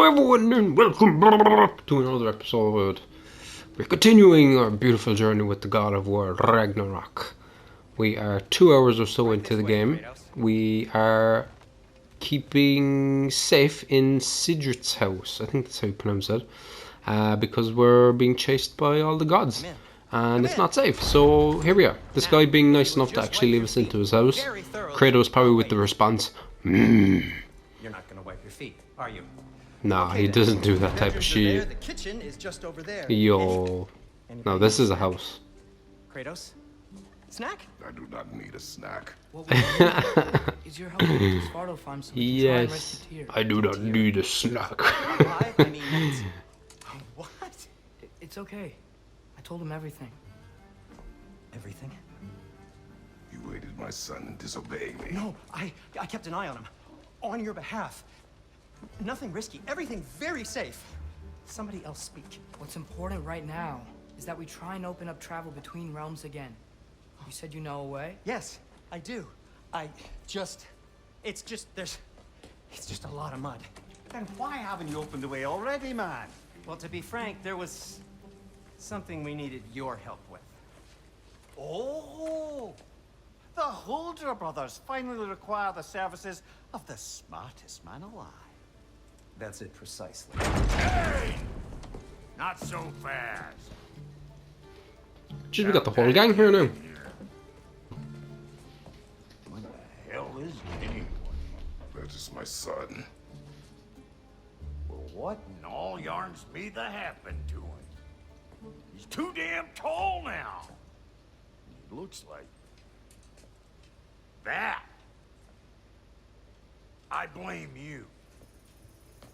Hello everyone and welcome to another episode. We're continuing our beautiful journey with the God of War Ragnarok. We are 2 hours or so into the game. We are keeping safe in Sigurd's house, I think that's how you pronounce it, because we're being chased by all the gods. And it's not safe, so here we are. This guy being nice enough to actually leave us into his house. Kratos probably with the response, You're not gonna wipe your feet, are you? Nah, he doesn't do that type of shit. The kitchen is just over there. Yo. No, this is a house. Kratos? Snack? I do not need a snack. Is your help to Svartalfheim so we can try and rescue Yes, Tyr? I do not need a snack. Why? I mean, that's... What? It's okay. I told him everything. Everything? You aided my son in disobeying me. No, I kept an eye on him. On your behalf. Nothing risky. Everything very safe. Somebody else speak. What's important right now is that we try and open up travel between realms again. You said you know a way? Yes, I do. It's just a lot of mud. Then why haven't you opened the way already, man? Well, to be frank, there was something we needed your help with. Oh! The Holder brothers finally require the services of the smartest man alive. That's it precisely. Hey! Not so fast. Jeez, we got the whole gang here now. What the hell is anyone? That is my son. Well, what in all yarns me that happened to him? He's too damn tall now. He looks like that. I blame you.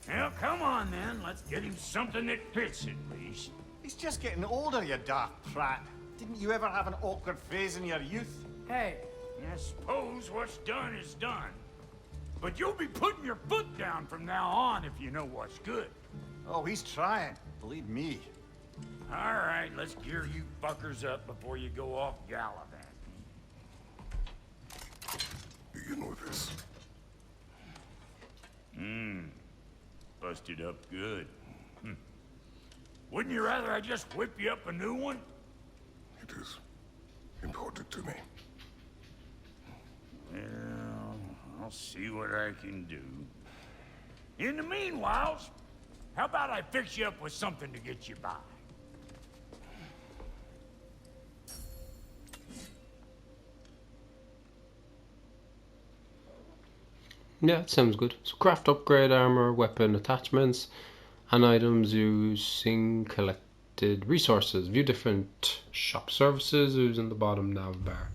Now, come on then. Let's get him something that fits at least. He's just getting older, you daft prat. Didn't you ever have an awkward phase in your youth? Hey, I suppose what's done is done. But you'll be putting your foot down from now on if you know what's good. Oh, he's trying. Believe me. All right, let's gear you fuckers up before you go off gallivanting. Begin with this. Busted up good. Wouldn't you rather I just whip you up a new one? It is important to me. Well, I'll see what I can do. In the meanwhile, how about I fix you up with something to get you by? Yeah, it sounds good. So craft upgrade armor, weapon attachments, and items using collected resources. View different shop services using the bottom nav bar.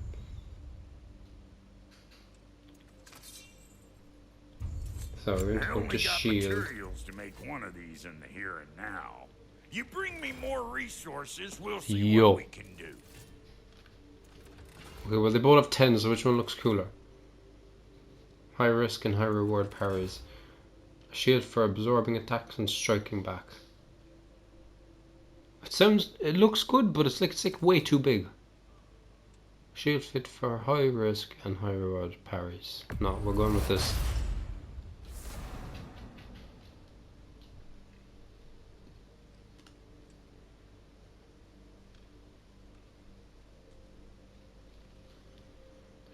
So we're going to I go only to got shield. materials to make one of these in the here and now. You bring me more resources, we'll see Yo. what we can do. Okay, well they both have 10, so which one looks cooler? High risk and high reward parries. A shield for absorbing attacks and striking back. It looks good, but it's like way too big. Shield fit for high risk and high reward parries. No, we're going with this.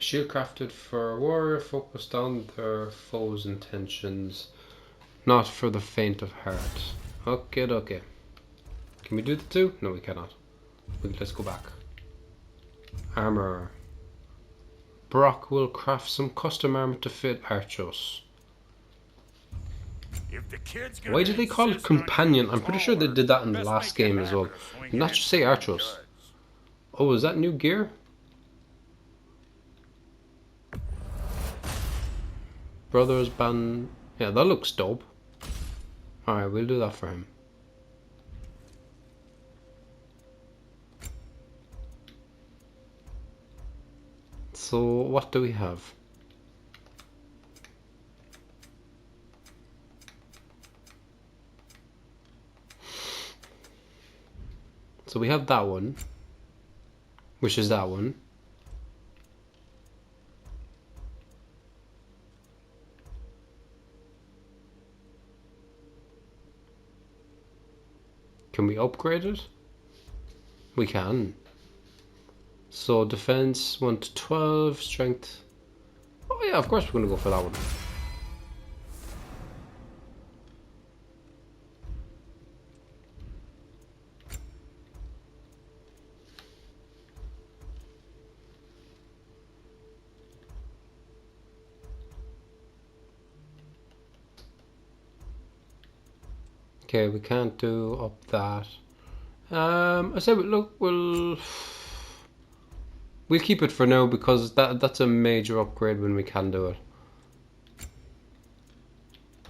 Shield crafted for a warrior focused on their foe's intentions, not for the faint of heart. Okay. Can we do the two? No, we cannot. Let's go back. Armor. Brock will craft some custom armor to fit Artues. If the kid's gonna Why did they call it insist on companion? getting I'm pretty sure they taller, did that in the best last make a game as well. habit of swinging Not just say it Artues. guns. Oh, is that new gear? Brothers band. Yeah, that looks dope. Alright, we'll do that for him. So, what do we have? So we have that one, which is that one. Can we upgrade it? We can. So defense 1 to 12, strength. Oh yeah, of course we're gonna go for that one. Okay, we can't do up that. I say look, we'll keep it for now because that's a major upgrade when we can do it.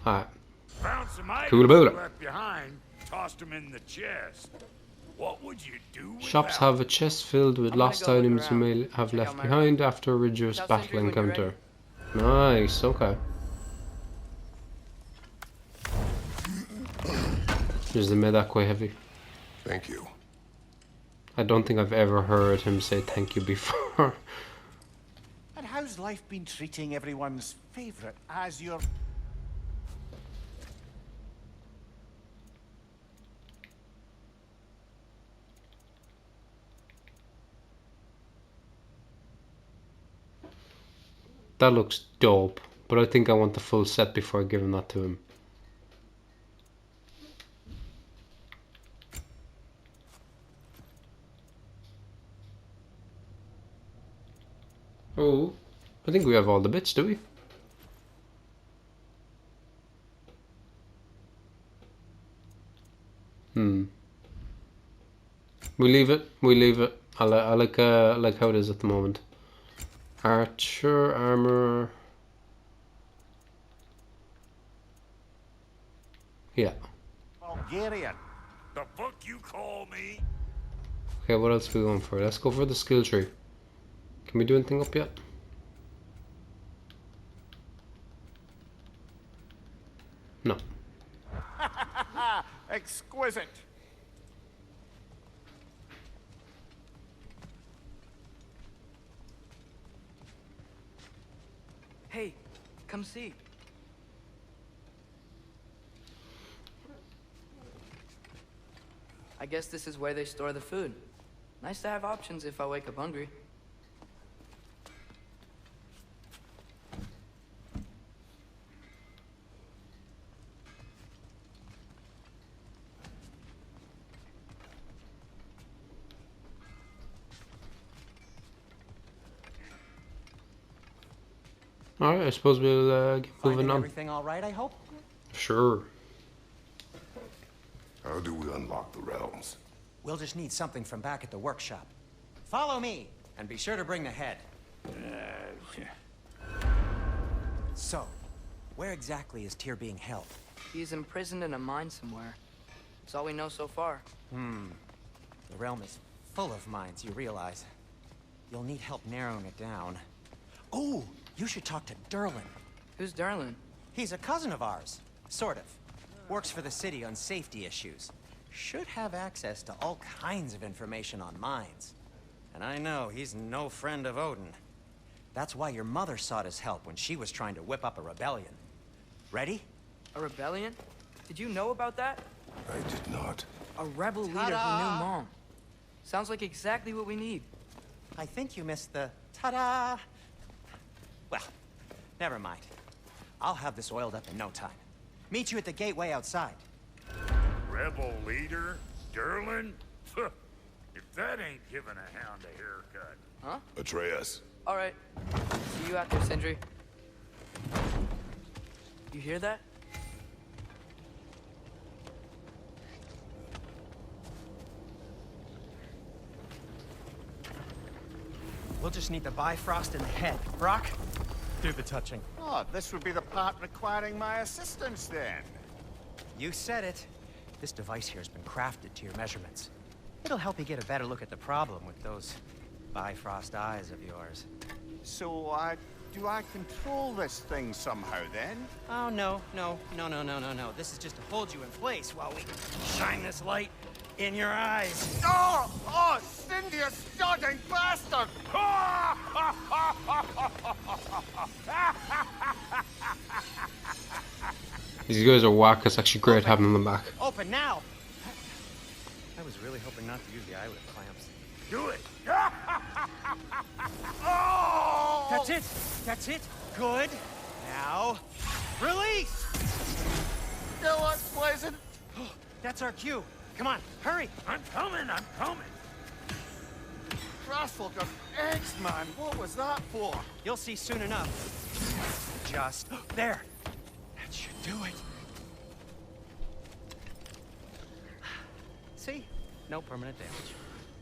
Alright. Found some Cool items about you it. left behind, tossed them in the chest. What would you do with Shops that? have a chest filled with I'm gonna lost go look items you around. may have Check left out my behind after a reduced Tell battle Sindri when you're encounter. Nice, okay. Is the medak quite heavy? Thank you. I don't think I've ever heard him say thank you before. And how's life been treating everyone's favorite as your... That looks dope, but I think I want the full set before I give him that to him. Oh, I think we have all the bits, do we? We leave it. We leave it. I like how it is at the moment. Archer armor. Yeah. Bulgarian. The fuck you call me? Okay, what else are we going for? Let's go for the skill tree. Can we do anything up yet? No. Exquisite. Hey, come see. I guess this is where they store the food. Nice to have options if I wake up hungry. Alright, I suppose we'll get moving Finding on. everything all right, I hope? Sure. How do we unlock the realms? We'll just need something from back at the workshop. Follow me, and be sure to bring the head. So, where exactly is Tyr being held? He's imprisoned in a mine somewhere. That's all we know so far. The realm is full of mines, you realize. You'll need help narrowing it down. Oh, you should talk to Derlin. Who's Derlin? He's a cousin of ours, sort of. Works for the city on safety issues. Should have access to all kinds of information on mines. And I know he's no friend of Odin. That's why your mother sought his help when she was trying to whip up a rebellion. Ready? A rebellion? Did you know about that? I did not. A rebel leader who knew Mom. Sounds like exactly what we need. I think you missed the ta-da. Well, never mind. I'll have this oiled up in no time. Meet you at the gateway outside. Rebel leader? Derlin? If that ain't giving a hound a haircut. Huh? Atreus. All right. See you out there, Sindri. You hear that? We'll just need the Bifrost in the head. Brock, do the touching. Oh, this would be the part requiring my assistance then. You said it. This device here has been crafted to your measurements. It'll help you get a better look at the problem with those Bifrost eyes of yours. So, do I control this thing somehow then? Oh, no. This is just to hold you in place while we shine this light in your eyes. Oh, Cindy, you starting bastard! These guys are whack. It's actually great having them back. Open now. I was really hoping not to use the eyelid clamps. Do it! That's it! That's it! Good! Now, release! Still unpleasant. That's our cue. Come on, hurry! I'm coming, I'm coming! Trustful got eggs, man. What was that for? You'll see soon enough. Just there. That should do it. See? No permanent damage.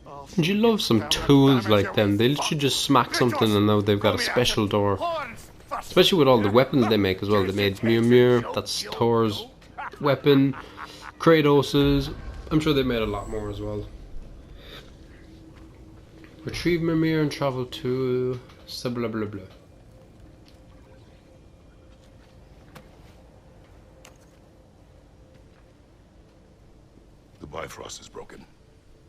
Oh, You love some tools like them. They literally just smack something and now they've got a special door. horns first. Especially with all the weapons they make as well. They made Memir, that's Thor's weapon, Kratos's. I'm sure they made a lot more as well. Retrieve Memir and travel to blah blah blah. The Bifrost is broken.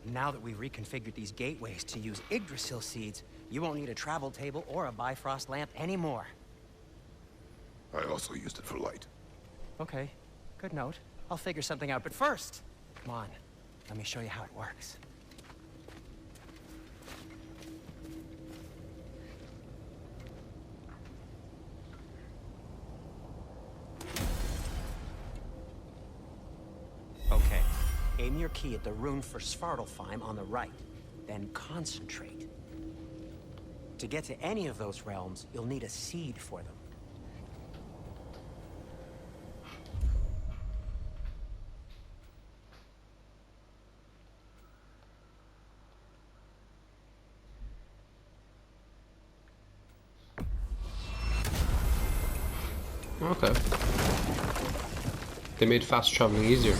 Now that we've reconfigured these gateways to use Yggdrasil seeds, you won't need a travel table or a Bifrost lamp anymore. I also used it for light. Okay, good note. I'll figure something out, but first, come on, let me show you how it works. Okay, aim your key at the rune for Svartalfheim on the right, then concentrate. To get to any of those realms, you'll need a seed for them. Okay. They made fast traveling easier.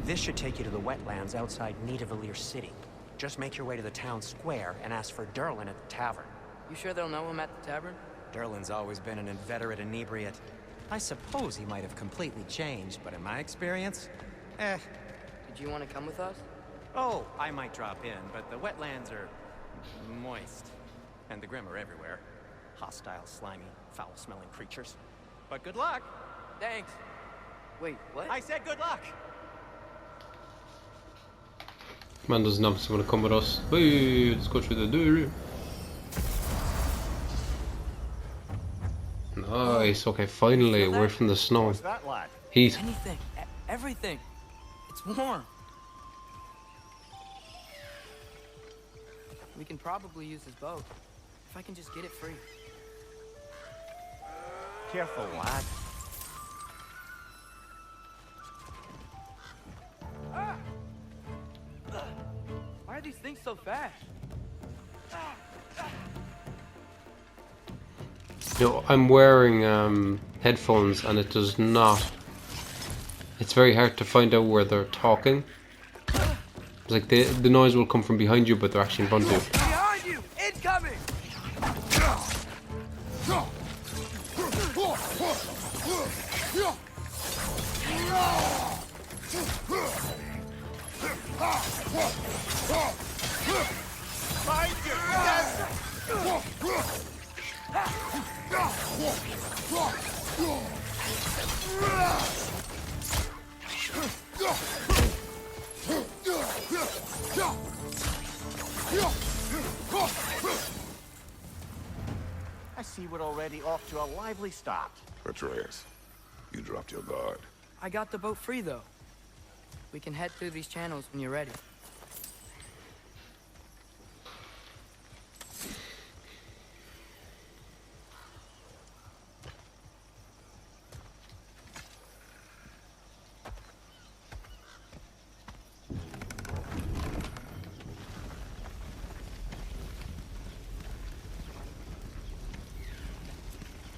This should take you to the wetlands outside Nidavellir City. Just make your way to the town square and ask for Durlin at the tavern. You sure they'll know him at the tavern? Durlin's always been an inveterate inebriate. I suppose he might have completely changed, but in my experience, Did you want to come with us? Oh, I might drop in, but the wetlands are moist. And the Grim are everywhere. Hostile, slimy, foul-smelling creatures. But good luck! Thanks. Wait, what? I said good luck! Man doesn't obviously want to come with us. Hey, let's go through the door. Nice, okay, finally, away from the snow. What's that, lad? Heat. Anything. Everything. It's warm. We can probably use this boat. If I can just get it free. Careful, lad. Why are these things so fast? Yo, I'm wearing headphones and it does not. It's very hard to find out where they're talking. It's like the noise will come from behind you, but they're actually in front of you. Behind you! Incoming! Find you! Yes! I see we're already off to a lively start. Atreus, you dropped your guard. I got the boat free, though. We can head through these channels when you're ready.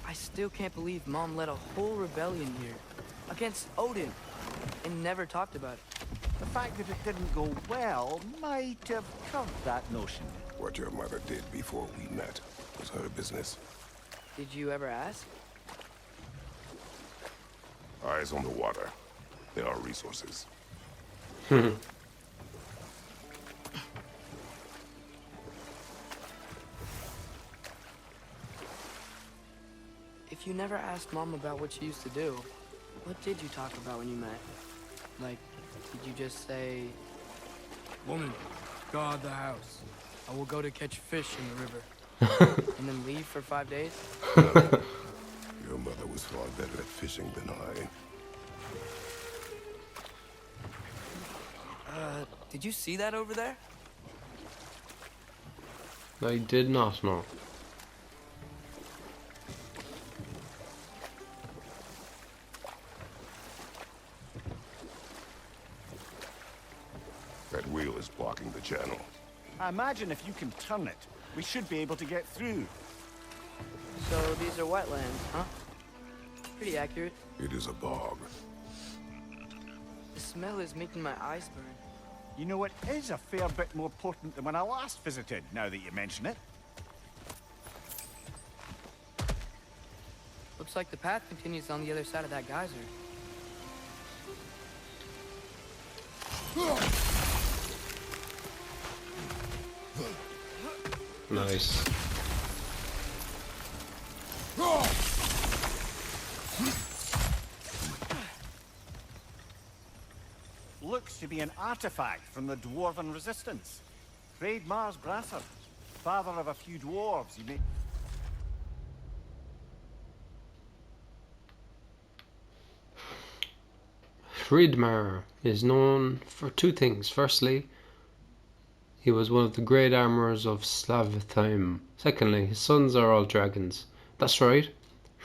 I still can't believe Mom led a whole rebellion here against Odin and never talked about it. The fact that it didn't go well might have covered that notion. What your mother did before we met was her business. Did you ever ask? Eyes on the water. There are resources. If you never asked Mom about what she used to do, what did you talk about when you met? Like, did you just say, Woman, guard the house. I will go to catch fish in the river. And then leave for 5 days? Your mother was far better at fishing than I. Did you see that over there? I did not know. That wheel is blocking the channel. I imagine if you can turn it, we should be able to get through. So these are wetlands, huh? Pretty accurate. It is a bog. The smell is making my eyes burn. You know, it is a fair bit more potent than when I last visited, now that you mention it. Looks like the path continues on the other side of that geyser. Nice. Looks to be an artifact from the Dwarven Resistance. Hreidmar's brother, father of a few dwarves, you may... Hreidmar is known for two things. Firstly, he was one of the great armorers of Svartalfheim. Secondly, his sons are all dragons. That's right,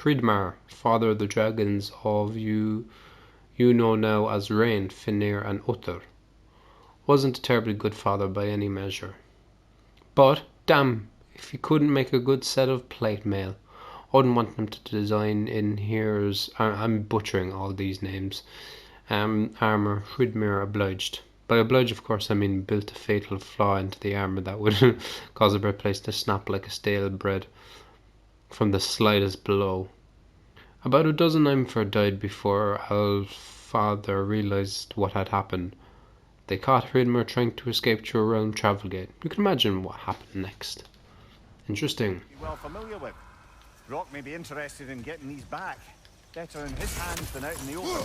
Hreidmar, father of the dragons of you know now as Rain, Finir and Uther. Wasn't a terribly good father by any measure. But, damn, if he couldn't make a good set of plate mail. I wouldn't want him to design in here's... I'm butchering all these names. Armour, Hreidmar obliged. By oblige, of course, I mean built a fatal flaw into the armour that would cause a breastplate to snap like a stale bread from the slightest blow. About a dozen Imfer died before Alfather realised what had happened. They caught Hreidmar trying to escape through a realm travel gate. You can imagine what happened next. Interesting. Be well familiar with. Rock may be interested in getting these back. Better in his hands than out in the open.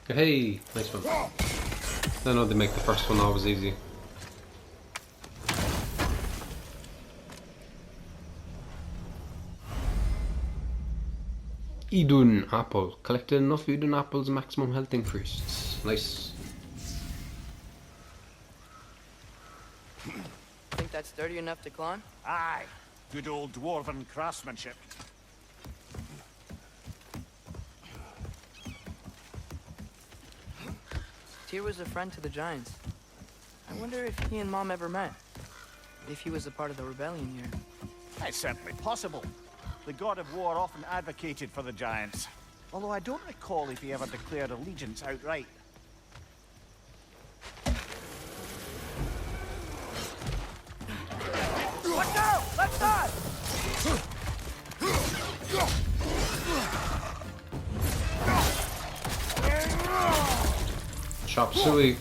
Hey, nice one. I know they make the first one always easy. Idun apple. Collected enough Idun apples, maximum health increased. Nice. Think that's sturdy enough to climb? Aye, good old Dwarven craftsmanship. Tyr was a friend to the Giants. I wonder if he and Mom ever met. If he was a part of the rebellion here. It's certainly possible. The god of war often advocated for the Giants. Although I don't recall if he ever declared allegiance outright. Watch out! Left side! Chop suey.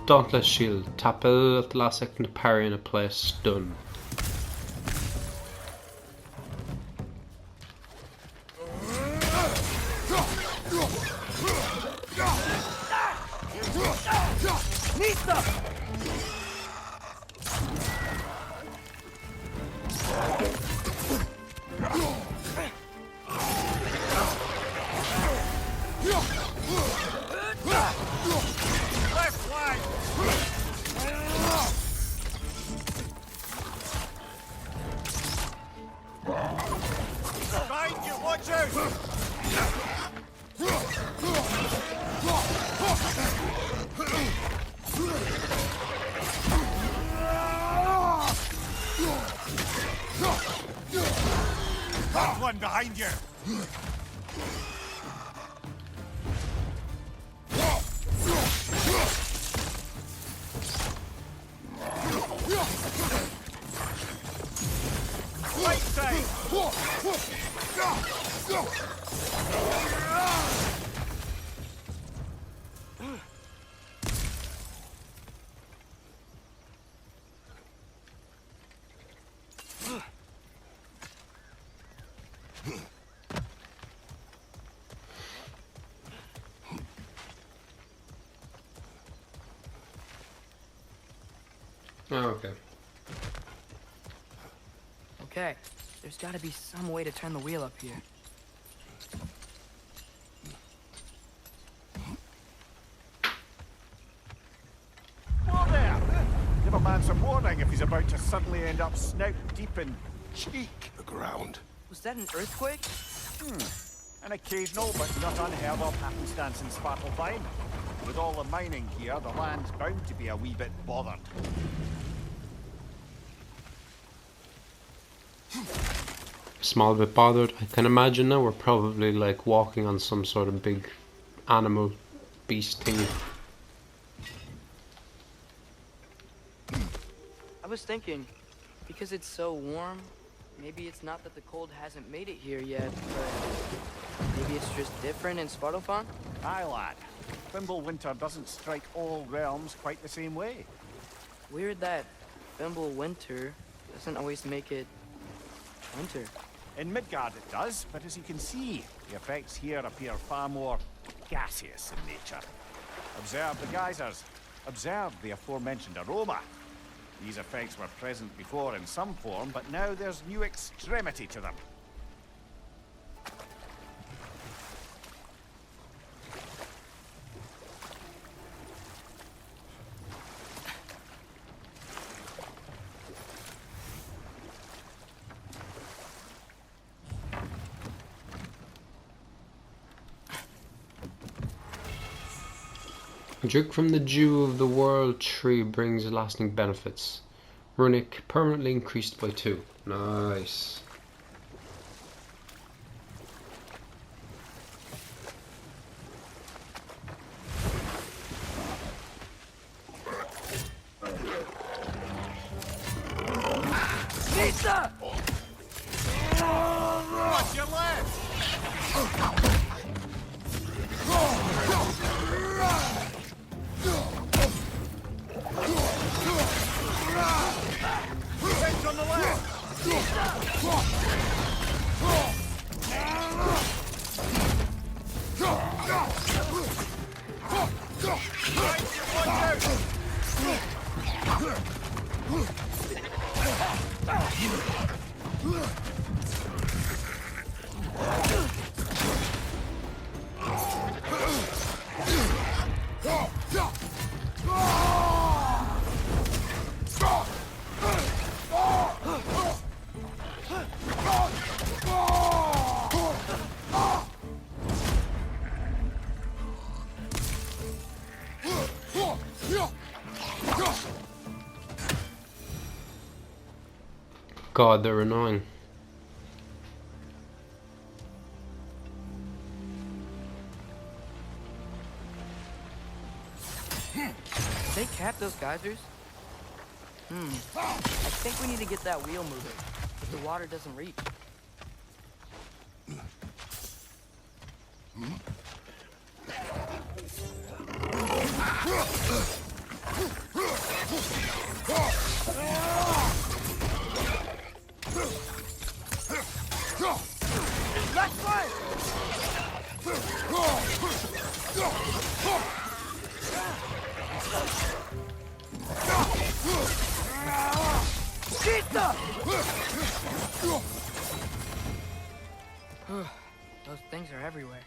Dauntless shield. Tap L at the last second to parry in a place. Done. Left flank! Behind you, watch out! That one behind you! Right side! Oh, okay. Okay, there's gotta be some way to turn the wheel up here. Whoa there! Give a man some warning if he's about to suddenly end up snout deep in cheek. The ground. Was that an earthquake? An occasional but not unheard of happenstance in Svartalfheim. With all the mining here, the land's bound to be a wee bit bothered. Small bit bothered. I can imagine now we're probably like walking on some sort of big animal beast thing. I was thinking, because it's so warm, maybe it's not that the cold hasn't made it here yet, but maybe it's just different in Svartalfheim? Aye, lad. Thimble winter doesn't strike all realms quite the same way. Weird that Thimble winter doesn't always make it winter. In Midgard it does, but as you can see, the effects here appear far more gaseous in nature. Observe the geysers. Observe the aforementioned aroma. These effects were present before in some form, but now there's new extremity to them. A drink from the dew of the world tree brings lasting benefits. Runic permanently increased by 2. Nice. Pizza! Watch your left! Heads on the left! Right, watch out! God, they're annoying. Did they cap those geysers? I think we need to get that wheel moving, but the water doesn't reach. Left side! Those things are everywhere.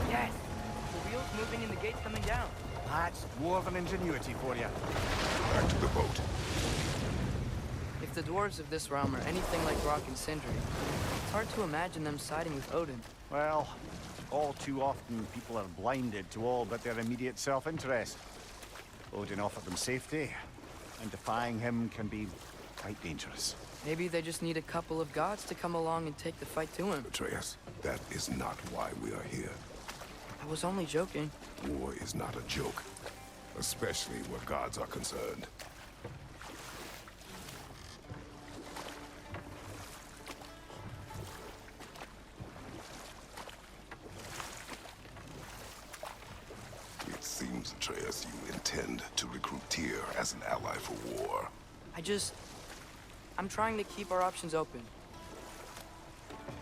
Yes! The wheel's moving and the gate's coming down. That's dwarven ingenuity for you. Back to the boat. If the dwarves of this realm are anything like Rock and Sindri, it's hard to imagine them siding with Odin. Well, all too often people are blinded to all but their immediate self-interest. Odin offered them safety, and defying him can be quite dangerous. Maybe they just need a couple of gods to come along and take the fight to him. Atreus, that is not why we are here. I was only joking. War is not a joke, especially where gods are concerned. It seems, Atreus, you intend to recruit Tyr as an ally for war. I'm trying to keep our options open.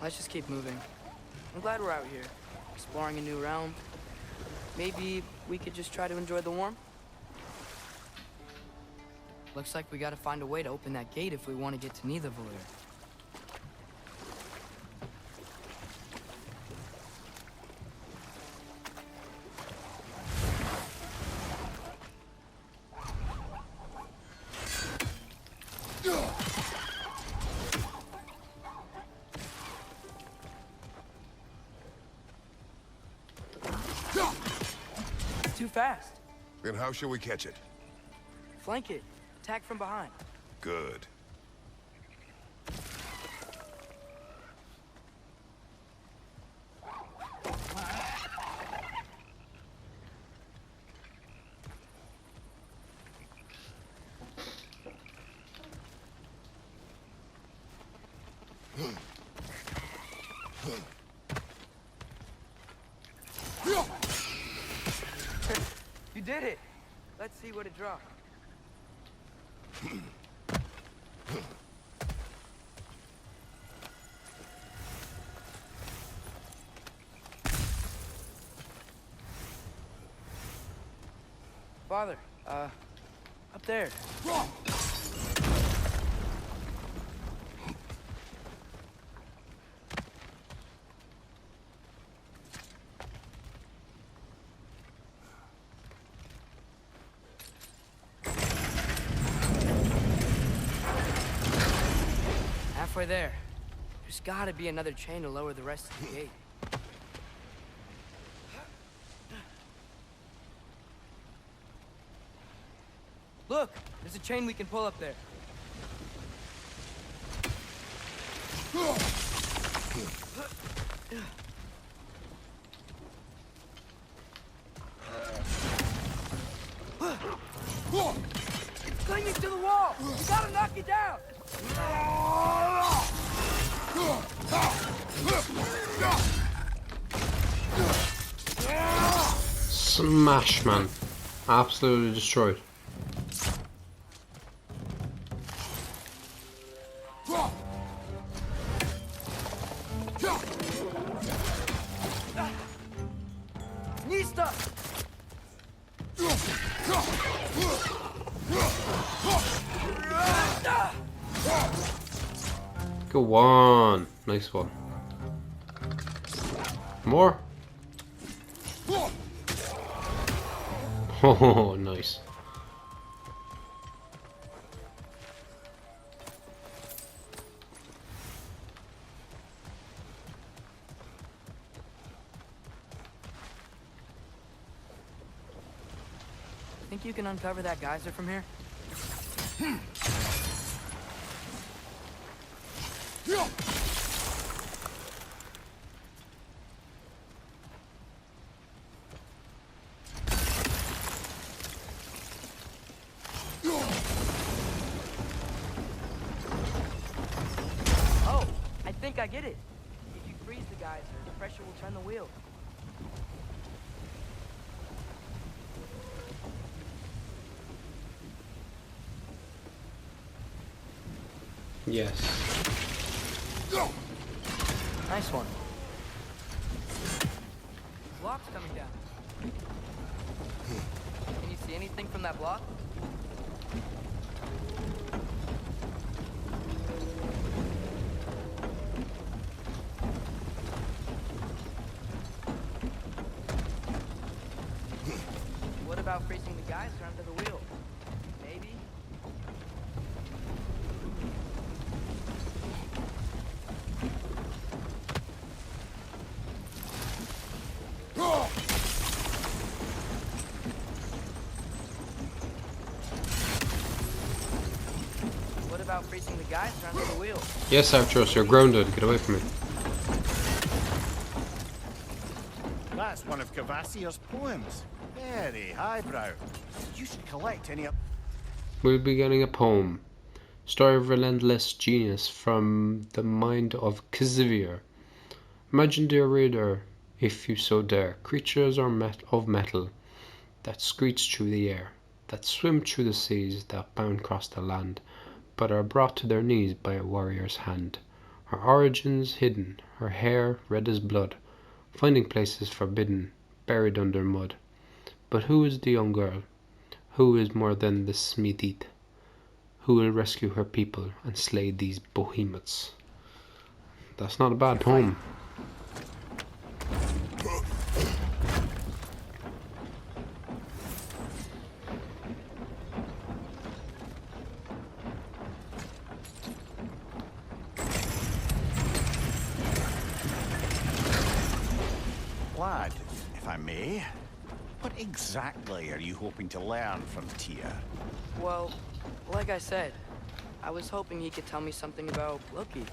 Let's just keep moving. I'm glad we're out here, exploring a new realm. Maybe we could just try to enjoy the warmth? Looks like we gotta find a way to open that gate if we want to get to Nidavellir. Too fast. Then how shall we catch it? Flank it. Attack from behind. Good. You did it. Let's see what it dropped. Father, up there. Halfway there. There's gotta be another chain to lower the rest of the gate. Look! There's a chain we can pull up there. It's clinging to the wall! You gotta knock it down! Smash, man. Absolutely destroyed. Nista! Go on. Nice one. More? Oh, nice. Think you can uncover that geyser from here? Oh, I think I get it. pressure will turn the wheel. Yes. Nice one. Block's coming down. Can you see anything from that block? What about facing the guys who are under the wheel? Maybe? What about facing the guys who are under the wheel? Yes, Artues, you're grounded. Get away from me. That's one of Cavassier's poems. Very highbrow. You should collect any of... We'll be getting a poem. Story of relentless genius from the mind of Kazivir. Imagine, dear reader, if you so dare, creatures are of metal that screech through the air, that swim through the seas, that bound across the land, but are brought to their knees by a warrior's hand. Her origins hidden, her hair red as blood, finding places forbidden, buried under mud. But who is the young girl? Who is more than the Smithith? Who will rescue her people and slay these behemoths? That's not a bad poem. Lad, if I may, what exactly are you hoping to learn from Tyr? Well, like I said, I was hoping he could tell me something about Loki.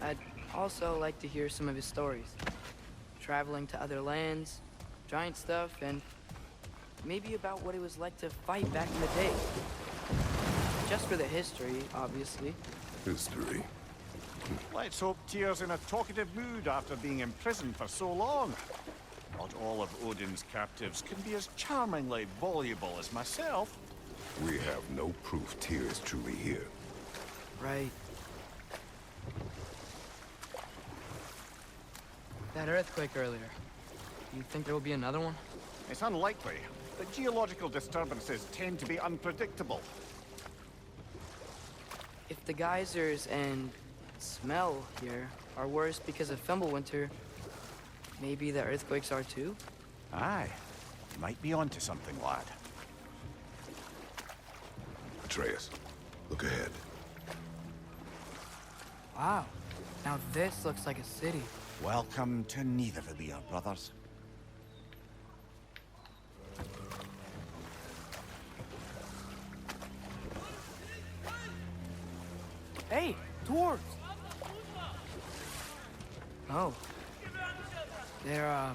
I'd also like to hear some of his stories. Traveling to other lands, giant stuff, and maybe about what it was like to fight back in the day. Just for the history, obviously. History. Let's hope Tyr's in a talkative mood after being imprisoned for so long. Not all of Odin's captives can be as charmingly voluble as myself. We have no proof Tyr is truly here. Right. That earthquake earlier. Do you think there will be another one? It's unlikely, but geological disturbances tend to be unpredictable. If the geysers and smell here are worse because of Fimbulwinter, maybe the earthquakes are too? Aye, you might be onto something, lad. Atreus, look ahead. Wow. Now this looks like a city. Welcome to Nidavellir, brothers. Hey, dwarves! Oh. They're,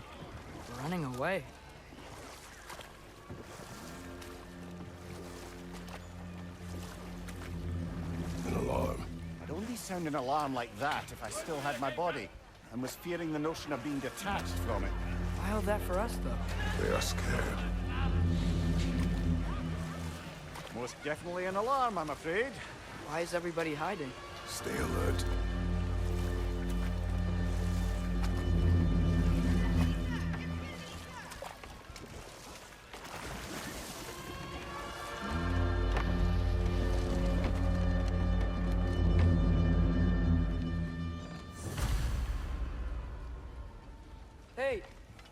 running away. An alarm. I'd only sound an alarm like that if I still had my body, and was fearing the notion of being detached from it. Wild that for us, though. They are scared. Most definitely an alarm, I'm afraid. Why is everybody hiding? Stay alert. Hey,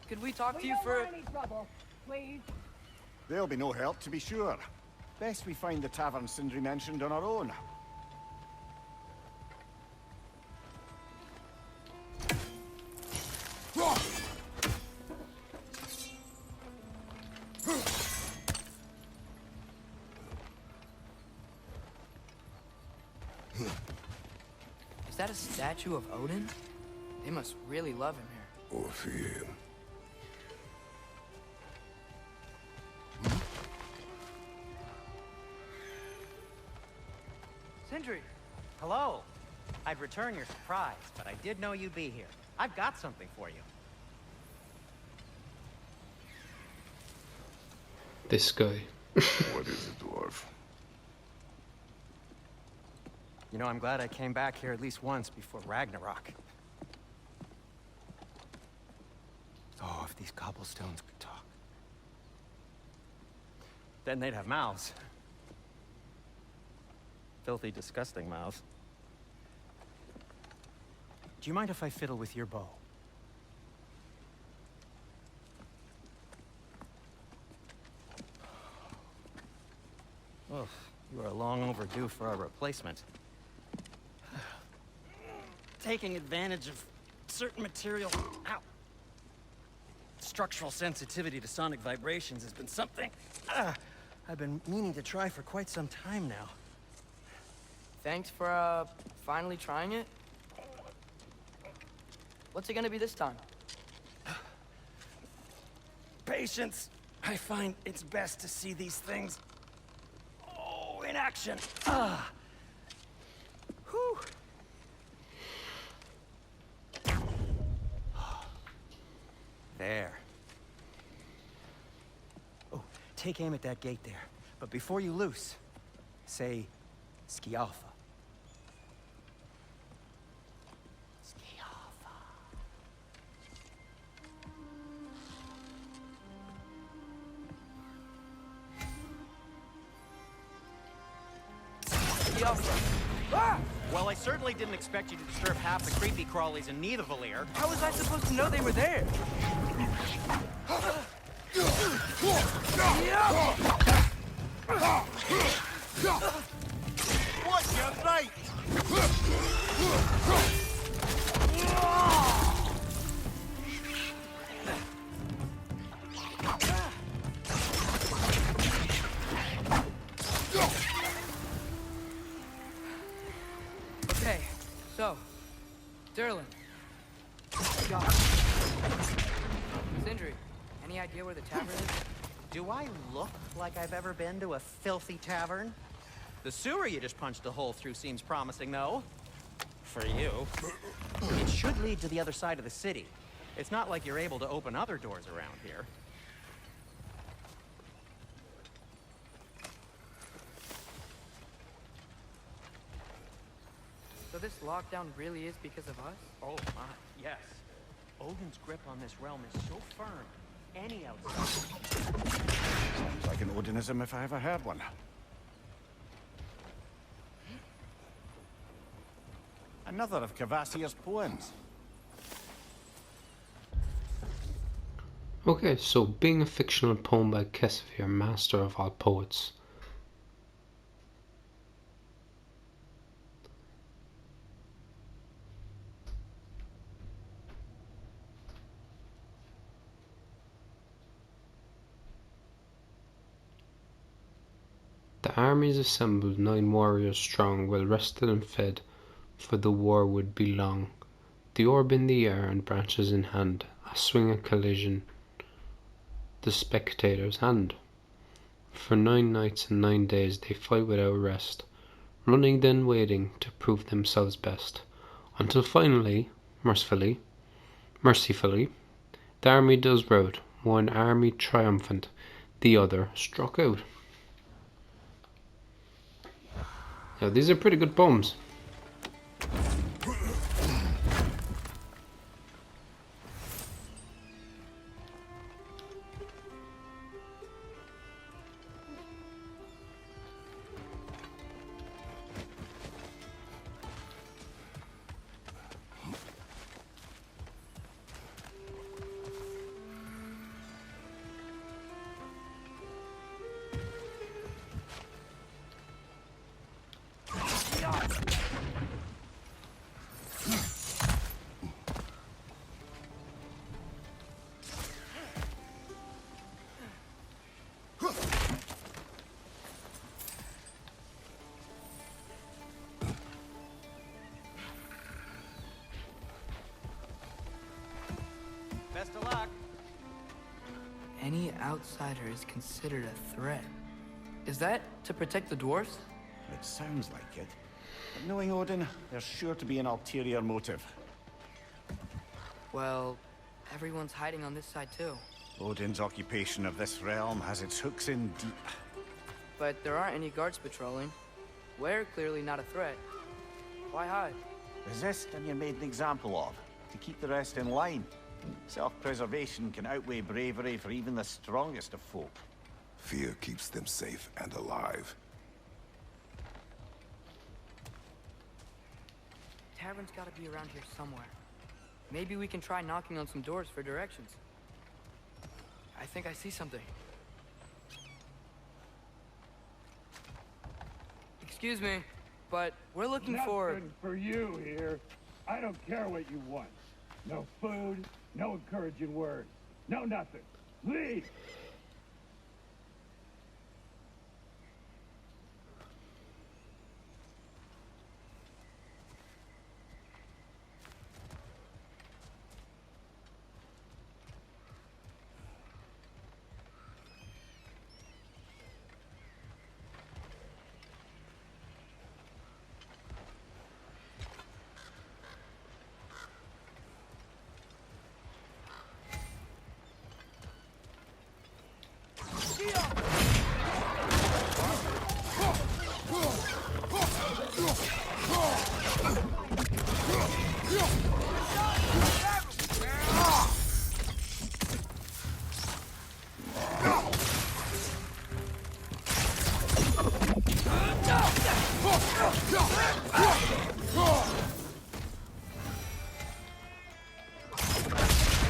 could we talk to you for... any trouble, please. There'll be no help, to be sure. Best we find the tavern Sindri mentioned on our own. Is that a statue of Odin? They must really love him here. Or fear him. Sindri! Hello. I'd return your surprise, but I did know you'd be here. I've got something for you. This guy. What is it, dwarf? You know, I'm glad I came back here at least once before Ragnarok. Oh, if these cobblestones could talk. Then they'd have mouths. Filthy, disgusting mouths. Do you mind if I fiddle with your bow? Oh, you are long overdue for a replacement. Taking advantage of certain material. Ow. Structural sensitivity to sonic vibrations has been something I've been meaning to try for quite some time now. Thanks for, finally trying it. What's it gonna be this time? Patience. I find it's best to see these things, in action. Whew. There. Oh, take aim at that gate there. But before you loose, say, Skialfa. Skialfa. Ah! Well, I certainly didn't expect you to disturb half the creepy crawlies in Nidavellir. How was I supposed to know they were there? What's your right? Okay, so, Derlin. Sindri, any idea where the tavern is? Do I look like I've ever been to a filthy tavern? The sewer you just punched a hole through seems promising, though. For you. It should lead to the other side of the city. It's not like you're able to open other doors around here. So this lockdown really is because of us? Oh my, yes. Odin's grip on this realm is so firm, any outsider. Sounds like an Odinism if I ever heard one. Another of Kvasir's poems. Okay, so being a fictional poem by Kvasir, master of all poets. The armies assembled, 9 warriors strong, well rested and fed, for the war would be long. The orb in the air and branches in hand, a swing and collision, the spectators' hand. For 9 nights and 9 days they fight without rest, running then waiting to prove themselves best, until finally, mercifully, the army does rout, one army triumphant, the other struck out. Now, these are pretty good poems. Best of luck. Any outsider is considered a threat. Is that to protect the dwarves? It sounds like it. But knowing Odin, there's sure to be an ulterior motive. Well, everyone's hiding on this side too. Odin's occupation of this realm has its hooks in deep. But there aren't any guards patrolling. We're clearly not a threat. Why hide? Resist and you're made an example of, to keep the rest in line. Self-preservation can outweigh bravery for even the strongest of folk. Fear keeps them safe and alive. Tavern's gotta be around here somewhere. Maybe we can try knocking on some doors for directions. I think I see something. Excuse me, but we're looking for... Nothing for you here. I don't care what you want. No food, no encouraging words, no nothing. Leave!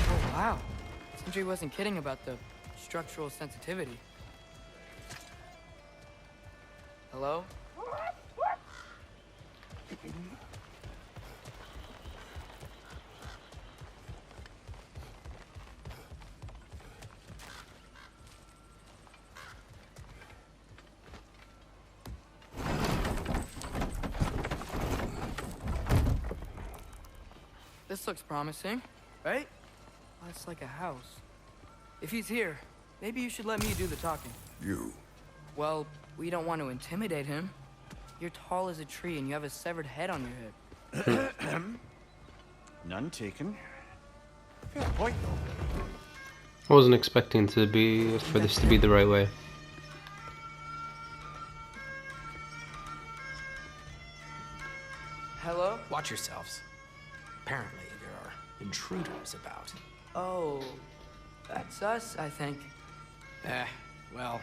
Oh, wow. Sindri wasn't kidding about the structural sensitivity. Hello? This looks promising, right? Well, it's like a house. If he's here, maybe you should let me do the talking. You. Well, we don't want to intimidate him. You're tall as a tree and you have a severed head on your head. None taken. Fair point, though. I wasn't expecting for this to be the right way. Hello? Watch yourselves. Apparently, there are intruders about. Oh, that's us, I think. Well,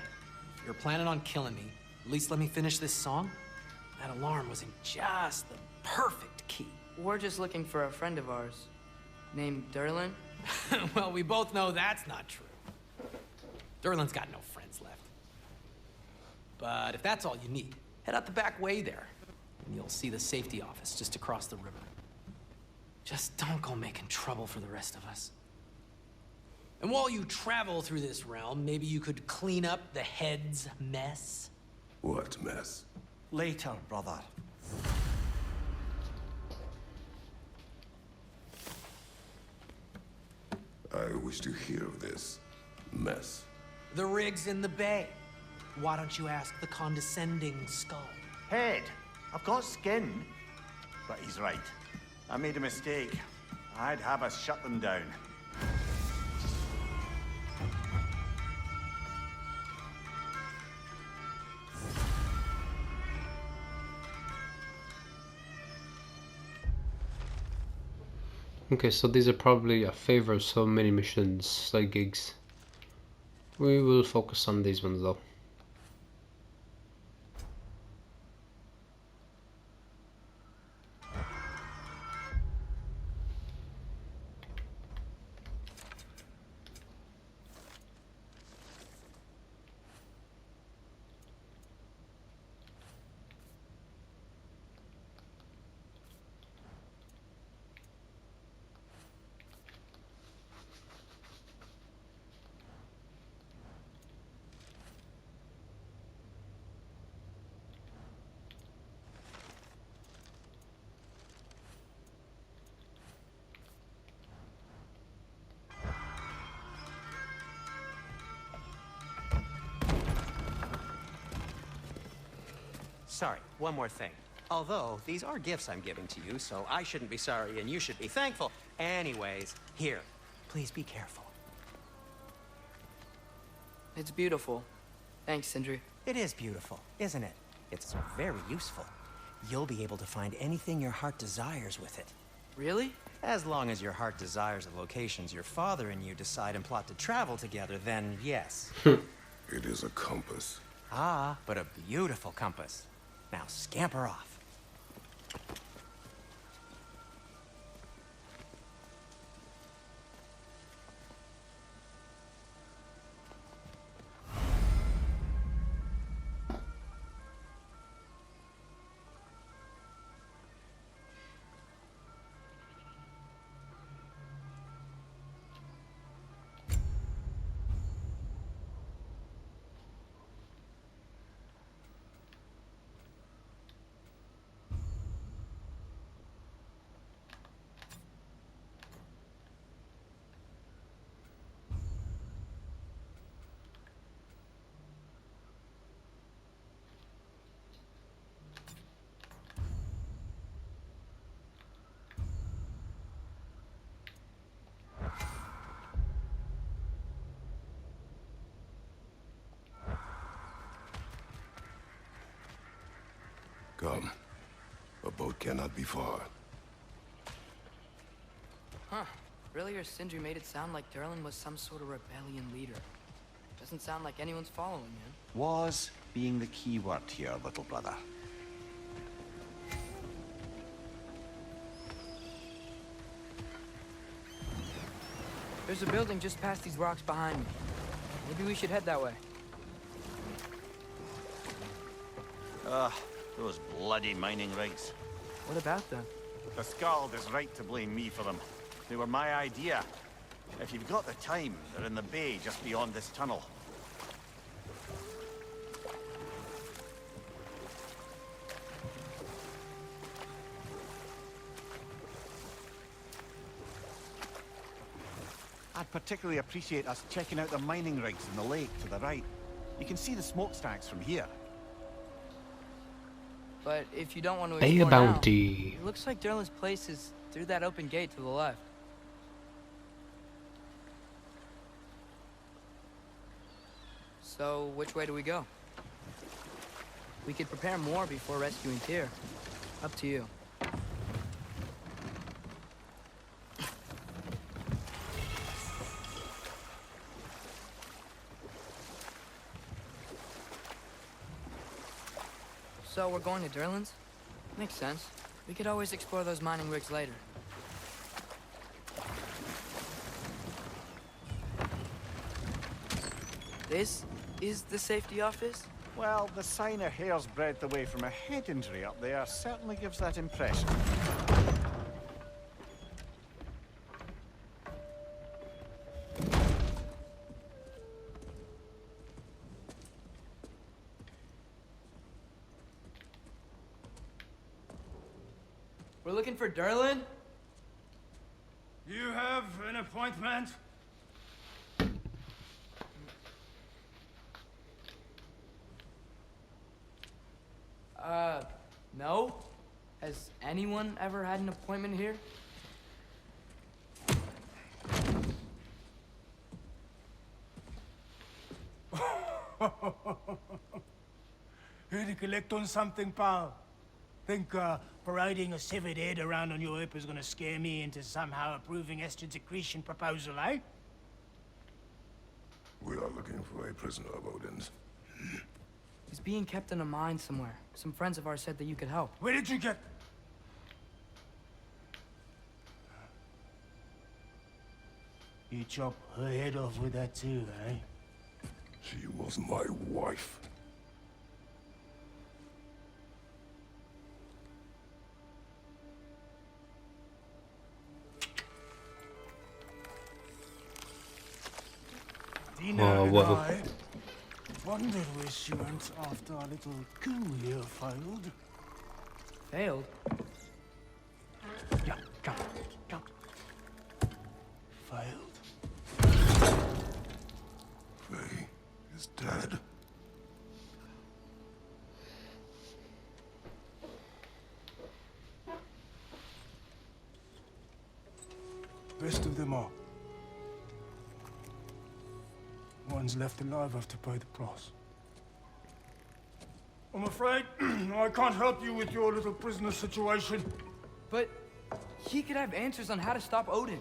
if you're planning on killing me, at least let me finish this song. That alarm was in just the perfect key. We're just looking for a friend of ours, named Durlin. Well, we both know that's not true. Durlin's got no friends left. But if that's all you need, head out the back way there, and you'll see the safety office just across the river. Just don't go making trouble for the rest of us. And while you travel through this realm, maybe you could clean up the head's mess? What mess? Later, brother. I wish to hear of this mess. The rig's in the bay. Why don't you ask the condescending skull? Head. I've got skin. But he's right. I made a mistake. I'd have us shut them down. Okay, so these are probably a favor of so many missions, side gigs. We will focus on these ones though. Sorry, one more thing. Although, these are gifts I'm giving to you, so I shouldn't be sorry and you should be thankful. Anyways, Here, please be careful. It's beautiful. Thanks, Sindri. It is beautiful, isn't it? It's very useful. You'll be able to find anything your heart desires with it. Really? As long as your heart desires the locations your father and you decide and plot to travel together, then yes. It is a compass. Ah, but a beautiful compass. Now scamper off. Come. A boat cannot be far. Huh. Earlier, Sindri made it sound like Durlin was some sort of rebellion leader. Doesn't sound like anyone's following him. Was being the key word here, little brother. There's a building just past these rocks behind me. Maybe we should head that way. Those bloody mining rigs. What about them? The Skald is right to blame me for them. They were my idea. If you've got the time, they're in the bay just beyond this tunnel. I'd particularly appreciate us checking out the mining rigs in the lake to the right. You can see the smokestacks from here. But if you don't want to Pay a explore now, bounty. it looks like Durlin's place is through that open gate to the left. So, which way do we go? We could prepare more before rescuing Tyr. Up to you. So we're going to Durlin's? Makes sense. We could always explore those mining rigs later. This is the safety office? Well, the sign a hair's breadth away from a head injury up there certainly gives that impression. We're looking for Durlin? You have an appointment? No? Has anyone ever had an appointment here? Here to collect on something, pal? Think, parading a severed head around on your hip is gonna scare me into somehow approving Estrid's accretion proposal, eh? We are looking for a prisoner of Odin's. He's being kept in a mine somewhere. Some friends of ours said that you could help. Where did you get... You chop her head off with that too, eh? She was my wife. Dina Oh, and whoa. I wondered where she went after our little coup here failed. Failed? Yeah, come, come. Failed. Faye is dead. Best of them all. one's left alive have to pay the price. I'm afraid I can't help you with your little prisoner situation. But he could have answers on how to stop Odin.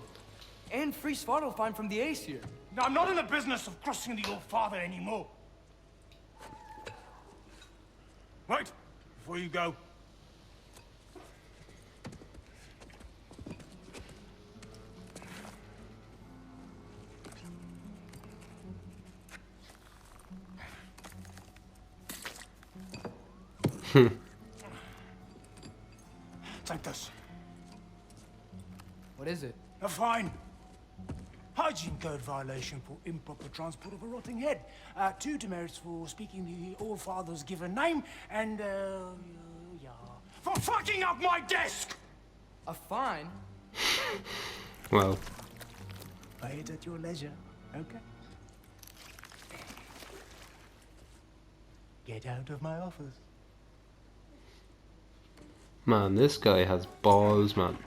And free Svartalfheim from the Aesir. Now, I'm not in the business of crossing the old father anymore. Right, before you go. Take this. What is it? A fine. Hygiene code violation for improper transport of a rotting head. 2 demerits for speaking the All-Father's given name, and, yeah. For fucking up my desk! A fine? Well, Pay it at your leisure, okay? Get out of my office. man, this guy has balls, man.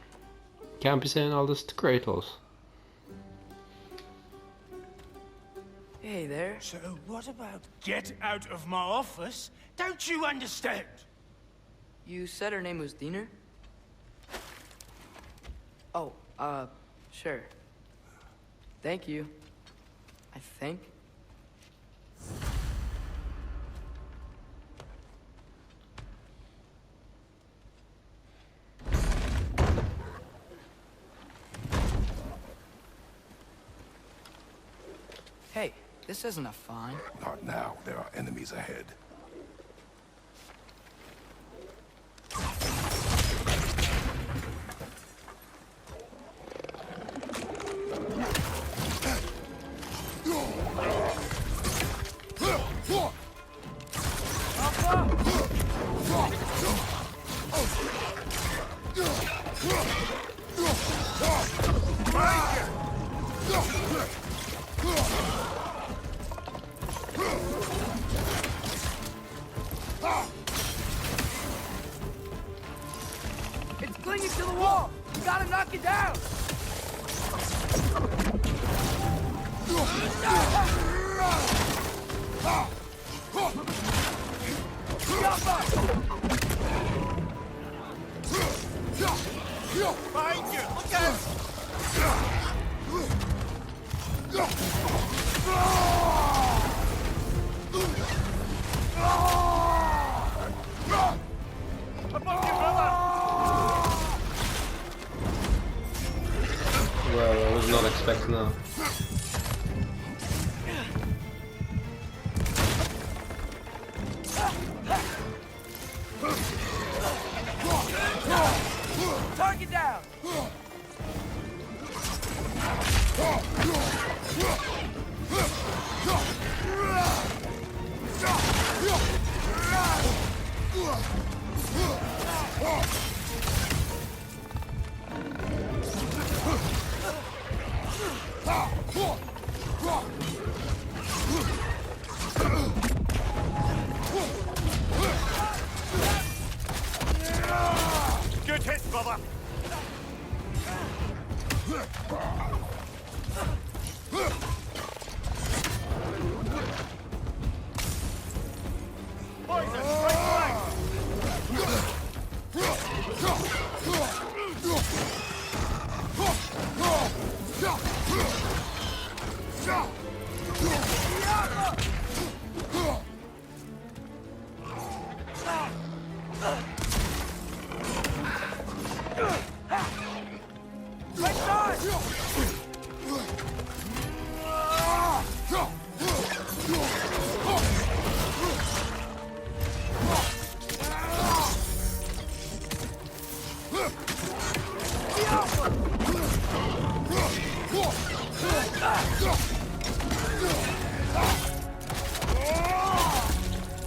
Can't be saying all this to Kratos. Hey there. So what about get out of my office? Don't you understand? You said her name was Diener? Oh, sure. Thank you. I think. Hey, this isn't a fine. Not now. There are enemies ahead. It's clinging to the wall! You gotta knock it down! Behind you! Look out! Above you, brother! Well, I was not expecting that. Target down! Good hit, brother! Poison, straight flank!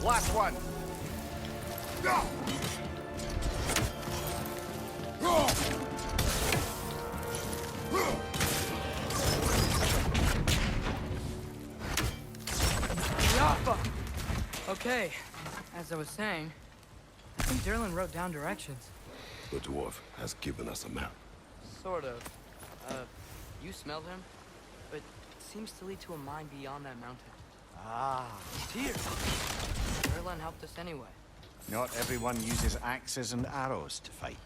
Last one! Okay, as I was saying, I think Derlin wrote down directions. The dwarf has given us a map. Sort of. You smelled him, but it seems to lead to a mine beyond that mountain. Ah, Tyr. Erlen helped us anyway. Not everyone uses axes and arrows to fight.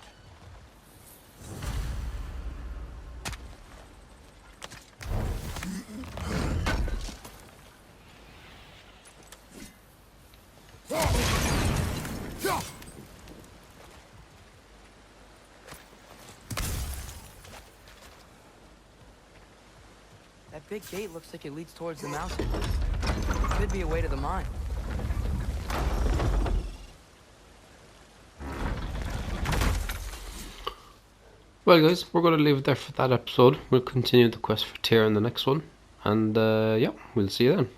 That big gate looks like it leads towards the mountain. Could be a way to the mine. Well guys, we're going to leave it there for that episode. We'll continue the quest for Tyr in the next one. And yeah, we'll see you then.